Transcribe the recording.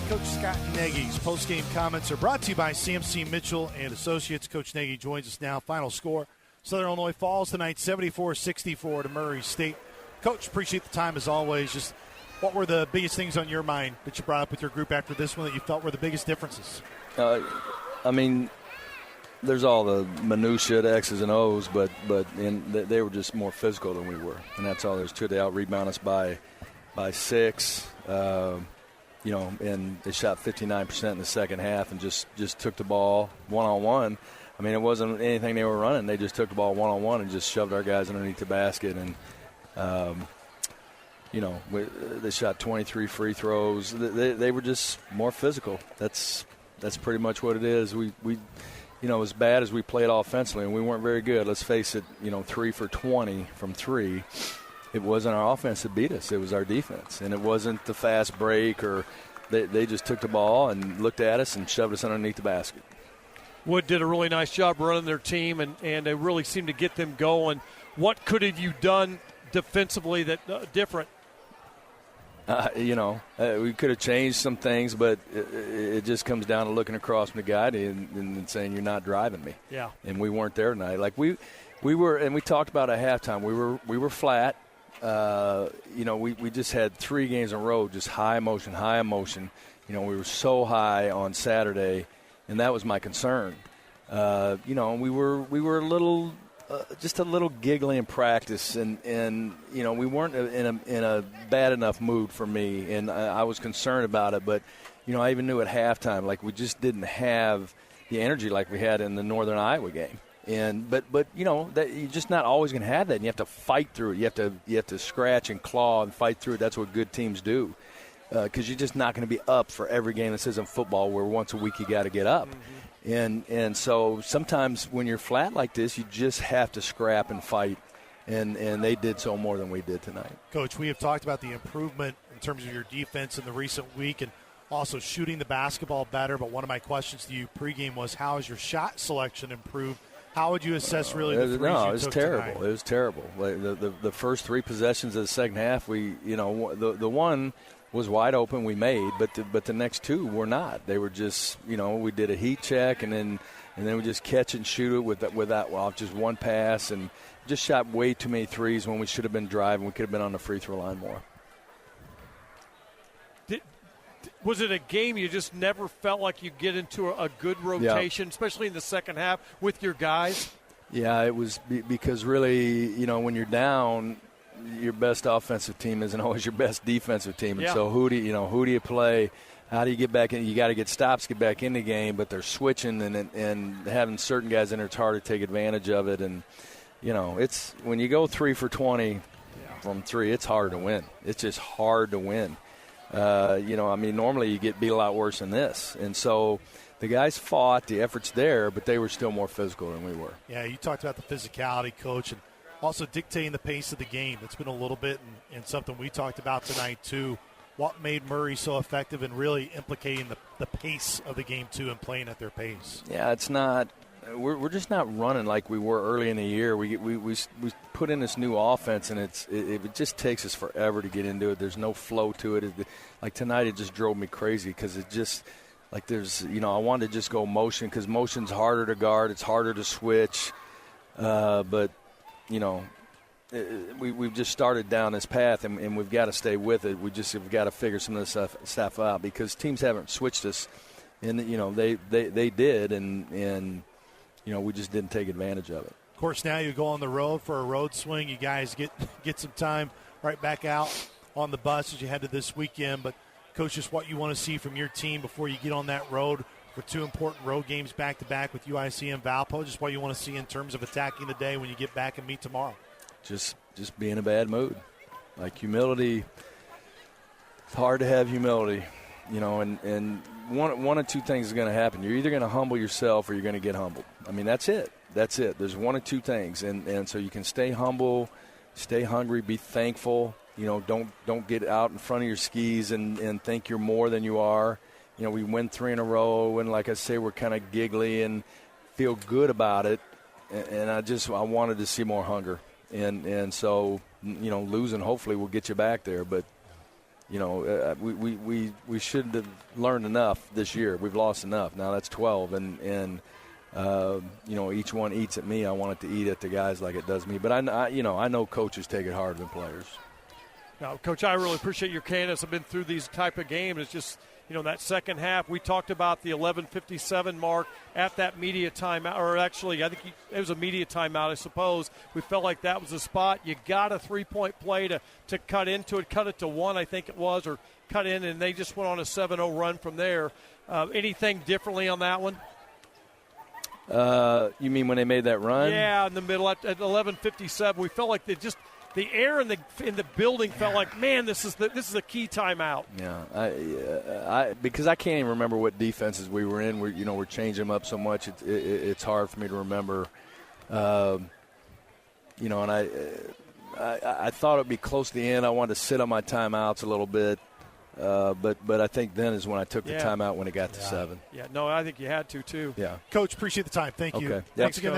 Coach Scott Nagy's postgame comments are brought to you by CMC Mitchell and Associates. Coach Nagy joins us now. Final score, Southern Illinois falls tonight 74-64 to Murray State. Coach, appreciate the time as always. Just what were the biggest things on your mind that you brought up with your group after this one that you felt were the biggest differences? There's all the minutia, the X's and O's, but they were just more physical than we were, and that's all there's to it. They out-rebound us by 6, and they shot 59% in the second half and just took the ball one-on-one. I mean, it wasn't anything they were running. They just took the ball one-on-one and just shoved our guys underneath the basket. And, they shot 23 free throws. They were just more physical. That's pretty much what it is. We as bad as we played offensively, and we weren't very good. Let's face it, 3 for 20 from 3. It wasn't our offense that beat us. It was our defense. And it wasn't the fast break or they just took the ball and looked at us and shoved us underneath the basket. Wood did a really nice job running their team, and they really seemed to get them going. What could have you done defensively that different? We could have changed some things, but it just comes down to looking across from the guy and saying, you're not driving me. Yeah. And we weren't there tonight. Like we were, and we talked about at halftime, we were flat. We just had 3 games in a row, just high emotion. We were so high on Saturday, and that was my concern. We were a little – just a little giggly in practice, and we weren't in a bad enough mood for me, and I was concerned about it. But I even knew at halftime, like, we just didn't have the energy like we had in the Northern Iowa game. And but that you're just not always going to have that, and you have to fight through it. You have to scratch and claw and fight through it. That's what good teams do, because you're just not going to be up for every game. This isn't football where once a week you got to get up. Mm-hmm. And so sometimes when you're flat like this, you just have to scrap and fight, and they did so more than we did tonight. Coach, we have talked about the improvement in terms of your defense in the recent week and also shooting the basketball better, but one of my questions to you pregame was, how has your shot selection improved? How would you assess really the threes you took tonight? It was terrible. Like the first 3 possessions of the second half, the one was wide open, we made, but the next 2 were not. They were just, we did a heat check and then we just catch and shoot it with that just one pass, and just shot way too many threes when we should have been driving. We could have been on the free throw line more. Was it a game you just never felt like you get into a good rotation, especially in the second half with your guys? Yeah, it was because really, when you're down, your best offensive team isn't always your best defensive team. And so who do you play? How do you get back in? You got to get stops, get back in the game, but they're switching and having certain guys in there, it's hard to take advantage of it. And, it's when you go 3 for 20 from 3, it's hard to win. It's just hard to win. Normally you get beat a lot worse than this. And so the guys fought, the effort's there, but they were still more physical than we were. Yeah, you talked about the physicality, Coach, and also dictating the pace of the game. That's been a little bit and something we talked about tonight, too. What made Murray so effective in really implicating the pace of the game, too, and playing at their pace? Yeah, it's not – we're just not running like we were early in the year. We put in this new offense, and it just takes us forever to get into it. There's no flow to it. Like tonight, it just drove me crazy because it just – like there's – I wanted to just go motion because motion's harder to guard. It's harder to switch. But – we've just started down this path, and we've got to stay with it. We've got to figure some of this stuff out because teams haven't switched us, and they did, and we just didn't take advantage of it. Of course, now you go on the road for a road swing. You guys get some time right back out on the bus as you head to this weekend. But Coach, just what you want to see from your team before you get on that road for 2 important road games back-to-back with UIC and Valpo, just what you want to see in terms of attacking the day when you get back and meet tomorrow. Just be in a bad mood. Like humility, it's hard to have humility, and one of 2 things is going to happen. You're either going to humble yourself or you're going to get humbled. I mean, that's it. There's 1 of 2 things, and so you can stay humble, stay hungry, be thankful. Don't get out in front of your skis and think you're more than you are. We win 3 in a row, and like I say, we're kind of giggly and feel good about it. And I wanted to see more hunger. And so, losing hopefully will get you back there. But, we should have learned enough this year. We've lost enough. Now that's 12, and each one eats at me. I want it to eat at the guys like it does me. But I know coaches take it harder than players. Now, Coach, I really appreciate your candidness. I've been through these type of games. It's just, that second half, we talked about the 11:57 mark at that media timeout, or actually, I think it was a media timeout, I suppose. We felt like that was the spot. You got a three-point play to cut into it, cut it to one, I think it was, or cut in, and they just went on a 7-0 run from there. Anything differently on that one? You mean when they made that run? Yeah, in the middle at 11:57, we felt like the air in the building felt like, man, this is a key timeout. Yeah, because I can't even remember what defenses we were in. We're changing them up so much. It's hard for me to remember. And I thought it'd be close to the end. I wanted to sit on my timeouts a little bit. But I think then is when I took the timeout when it got to 7. Yeah, no, I think you had to too. Yeah. Coach, appreciate the time. Thank you. Okay. Thanks again.